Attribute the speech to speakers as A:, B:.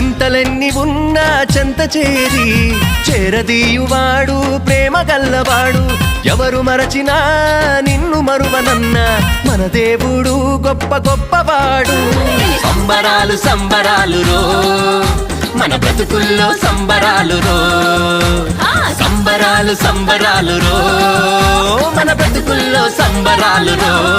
A: చింతలెన్ని ఉన్నా చెంత చేరి చేరదీయువాడు ప్రేమ గల్లవాడు. ఎవరు మరచినా నిన్ను మరువనన్న మన దేవుడు గొప్ప గొప్పవాడు. సంబరాలు సంబరాలు రో మన బ్రతుకుల్లో సంబరాలు రో. సంబరాలు సంబరాలు రో మన బ్రతుకుల్లో సంబరాలు రో.